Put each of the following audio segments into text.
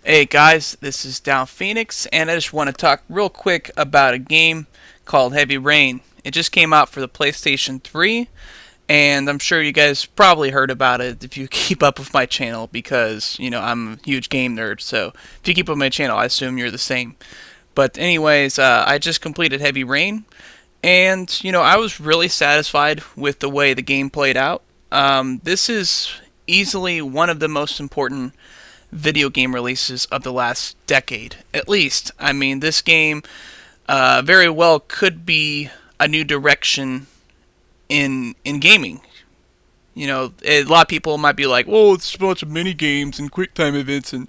Hey guys, this is Down Phoenix, and I just want to talk real quick about a game called Heavy Rain. It just came out for the PlayStation 3, and I'm sure you guys probably heard about it if you keep up with my channel because, I'm a huge game nerd, so if you keep up with my channel, I assume you're the same. But, anyways, I just completed Heavy Rain, and, I was really satisfied with the way the game played out. This is easily one of the most important video game releases of the last decade, at least. I mean, this game very well could be a new direction in gaming. A lot of people might be like, "Well, it's a bunch of mini games and quick time events and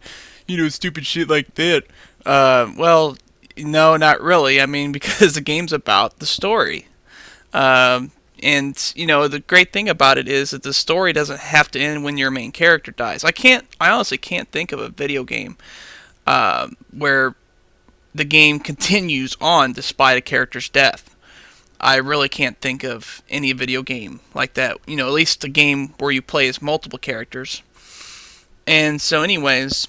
stupid shit like that." Well, no, not really. I mean, because the game's about the story. Um, and the great thing about it is that the story doesn't have to end when your main character dies. I honestly can't think of a video game where the game continues on despite a character's death. I really can't think of any video game like that. At least a game where you play as multiple characters. And so, anyways,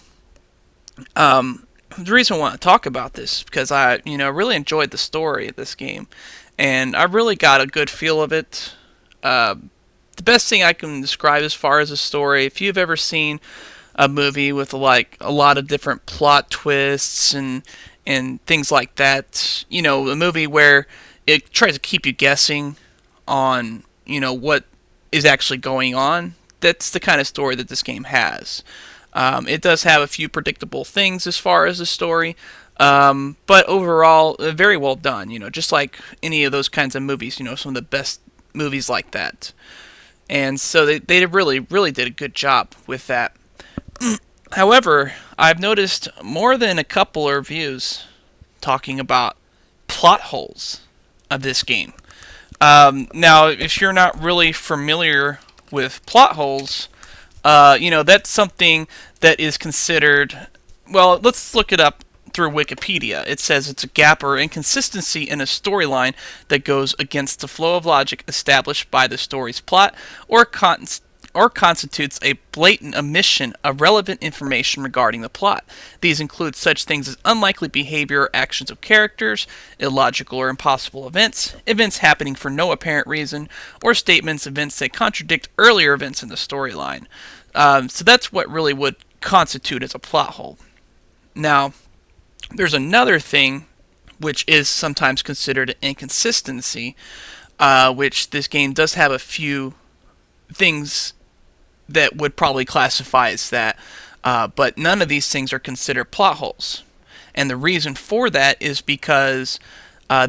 the reason I want to talk about this is because I, really enjoyed the story of this game, and I really got a good feel of it. Uh, the best thing I can describe as far as the story, if you've ever seen a movie with like a lot of different plot twists and things like that, a movie where it tries to keep you guessing on, what is actually going on. That's the kind of story that this game has. It does have a few predictable things as far as the story, but overall, very well done. Just like any of those kinds of movies, some of the best movies like that. And so they really, really did a good job with that. However, I've noticed more than a couple of reviews talking about plot holes of this game. Now, if you're not really familiar with plot holes, that's something that is considered. Well, let's look it up through Wikipedia. It says it's a gap or inconsistency in a storyline that goes against the flow of logic established by the story's plot, or constitutes a blatant omission of relevant information regarding the plot. These include such things as unlikely behavior or actions of characters, illogical or impossible events, events happening for no apparent reason, or events that contradict earlier events in the storyline. So that's what really would constitute as a plot hole. Now, there's another thing which is sometimes considered an inconsistency, which this game does have a few things that would probably classify as that, but none of these things are considered plot holes. And the reason for that is because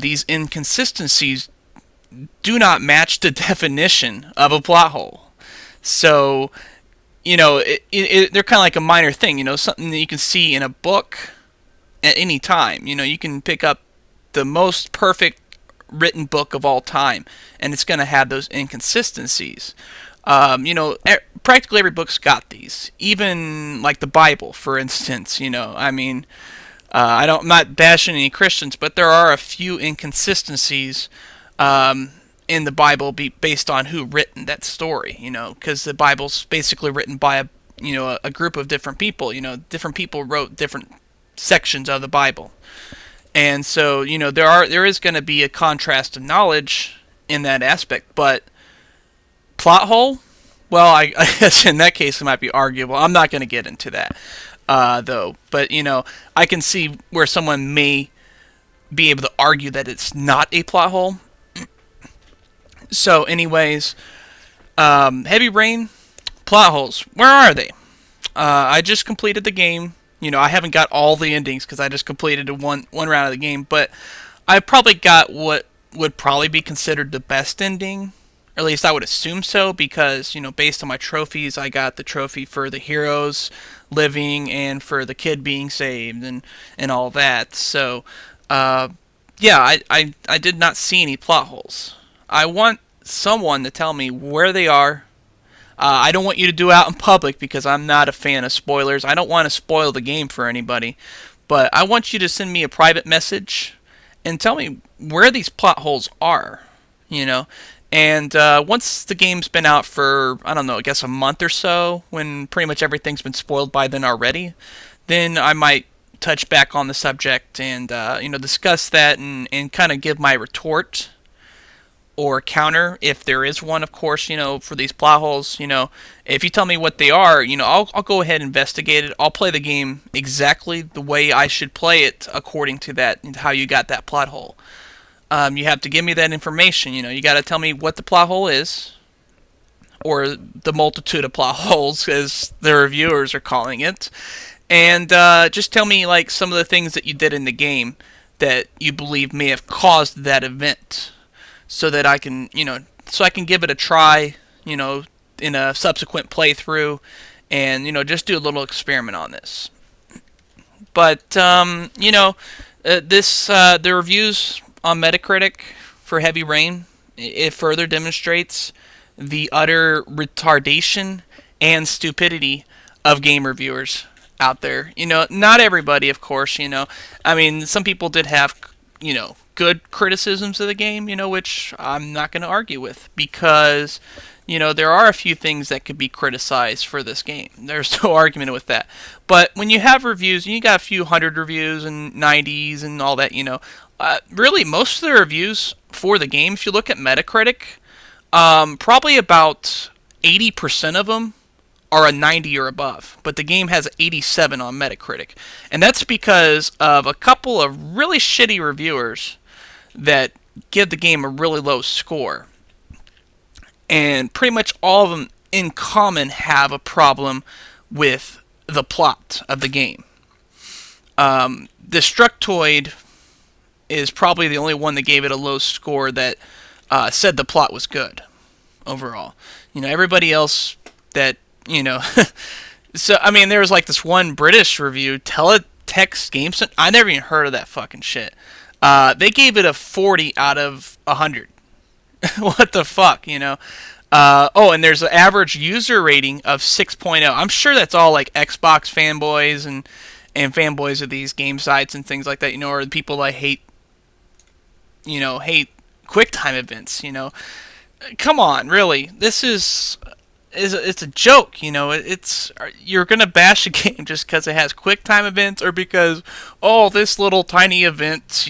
these inconsistencies do not match the definition of a plot hole. So, they're kind of like a minor thing, something that you can see in a book at any time. You can pick up the most perfect written book of all time, and it's going to have those inconsistencies. Practically every book's got these. Even like the Bible, for instance. I'm not bashing any Christians, but there are a few inconsistencies in the Bible based on who written that story. Because the Bible's basically written by a group of different people. Different people wrote different sections of the Bible, and so there is going to be a contrast of knowledge in that aspect. But plot hole, well, I guess in that case it might be arguable. I'm not going to get into that though. But I can see where someone may be able to argue that it's not a plot hole. So, anyways, Heavy Rain, plot holes. Where are they? I just completed the game. I haven't got all the endings because I just completed one round of the game, but I probably got what would probably be considered the best ending, or at least I would assume so, because based on my trophies, I got the trophy for the heroes living and for the kid being saved and all that. So, yeah, I did not see any plot holes. I want someone to tell me where they are. I don't want you to do it out in public because I'm not a fan of spoilers. I don't want to spoil the game for anybody. But I want you to send me a private message and tell me where these plot holes are. And once the game's been out for, I don't know, I guess a month or so, when pretty much everything's been spoiled by then already, then I might touch back on the subject and discuss that and kind of give my retort or counter if there is one, of course. For these plot holes, if you tell me what they are, I'll go ahead and investigate it. I'll play the game exactly the way I should play it according to that, how you got that plot hole. You have to give me that information. You got to tell me what the plot hole is, or the multitude of plot holes, as the reviewers are calling it. And just tell me like some of the things that you did in the game that you believe may have caused that event, so that I can, I can give it a try, in a subsequent playthrough, and just do a little experiment on this. But the reviews on Metacritic for Heavy Rain, it further demonstrates the utter retardation and stupidity of game reviewers out there. Not everybody, of course. I mean, some people did have, good criticisms of the game, which I'm not going to argue with, because there are a few things that could be criticized for this game. There's no argument with that. But when you have reviews, and you got a few hundred reviews and 90s and all that, really most of the reviews for the game, if you look at Metacritic, probably about 80% of them are a 90 or above, but the game has 87 on Metacritic. And that's because of a couple of really shitty reviewers that give the game a really low score. And pretty much all of them in common have a problem with the plot of the game. Destructoid is probably the only one that gave it a low score that said the plot was good overall. Everybody else that, so, I mean, there was like this one British review, Teletext Games. I never even heard of that fucking shit. They gave it a 40 out of 100. What the fuck, and there's an average user rating of 6.0. I'm sure that's all like Xbox fanboys and fanboys of these game sites and things like that, or the people that hate QuickTime events, Come on, really. This is it's a joke, It's you're gonna bash a game just because it has QuickTime events, or because this little tiny event,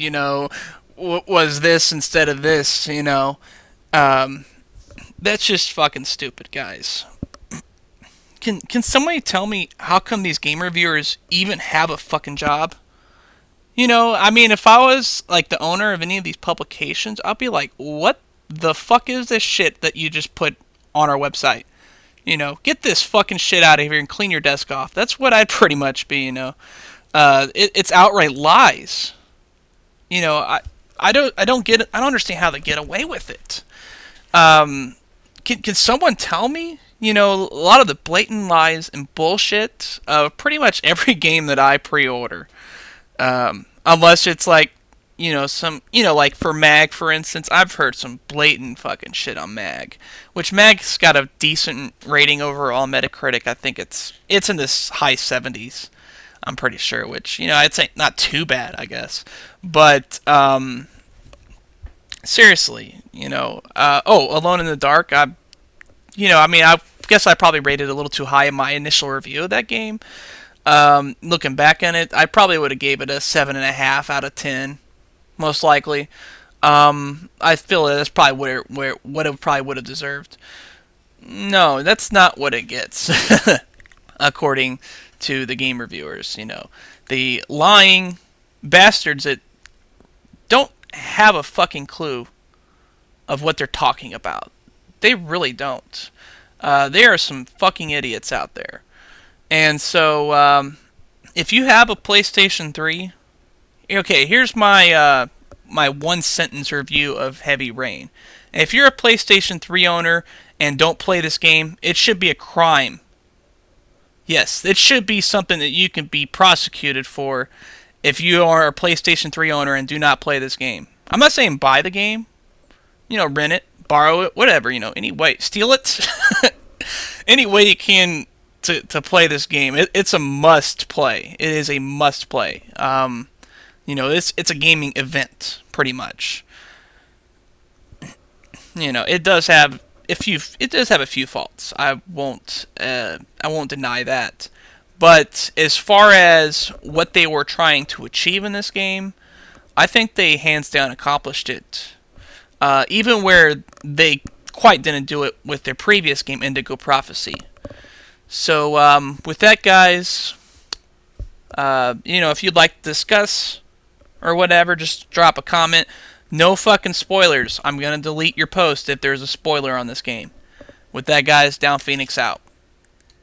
was this instead of this, That's just fucking stupid, guys. Can somebody tell me how come these game reviewers even have a fucking job? I mean, if I was like the owner of any of these publications, I'd be like, what the fuck is this shit that you just put on our website? Get this fucking shit out of here and clean your desk off. That's what I'd pretty much be, It's outright lies. I don't understand how they get away with it. Can someone tell me? A lot of the blatant lies and bullshit of pretty much every game that I pre-order. Unless it's like, like for MAG, for instance, I've heard some blatant fucking shit on MAG, which MAG's got a decent rating overall on Metacritic. I think it's in this high 70s, I'm pretty sure, which, I'd say not too bad, I guess. But, seriously, Alone in the Dark, I guess I probably rated it a little too high in my initial review of that game. Looking back on it, I probably would have gave it a 7.5 out of 10, most likely. I feel that's probably what it probably would have deserved. No, that's not what it gets, according to the game reviewers. The lying bastards that don't have a fucking clue of what they're talking about. They really don't. There are some fucking idiots out there. And so, if you have a PlayStation 3, okay, here's my my one sentence review of Heavy Rain. If you're a PlayStation 3 owner and don't play this game, it should be a crime. Yes, it should be something that you can be prosecuted for if you are a PlayStation 3 owner and do not play this game. I'm not saying buy the game, rent it, borrow it, whatever, any way, steal it, any way you can to play this game. It's a must play. It is a must play. It's a gaming event, pretty much. It does have a few faults. I won't deny that, But as far as what they were trying to achieve in this game, I think they hands down accomplished it. Even where they quite didn't do it with their previous game, Indigo Prophecy. So, with that, guys, if you'd like to discuss or whatever, just drop a comment. No fucking spoilers. I'm gonna delete your post if there's a spoiler on this game. With that, guys, Down Phoenix out.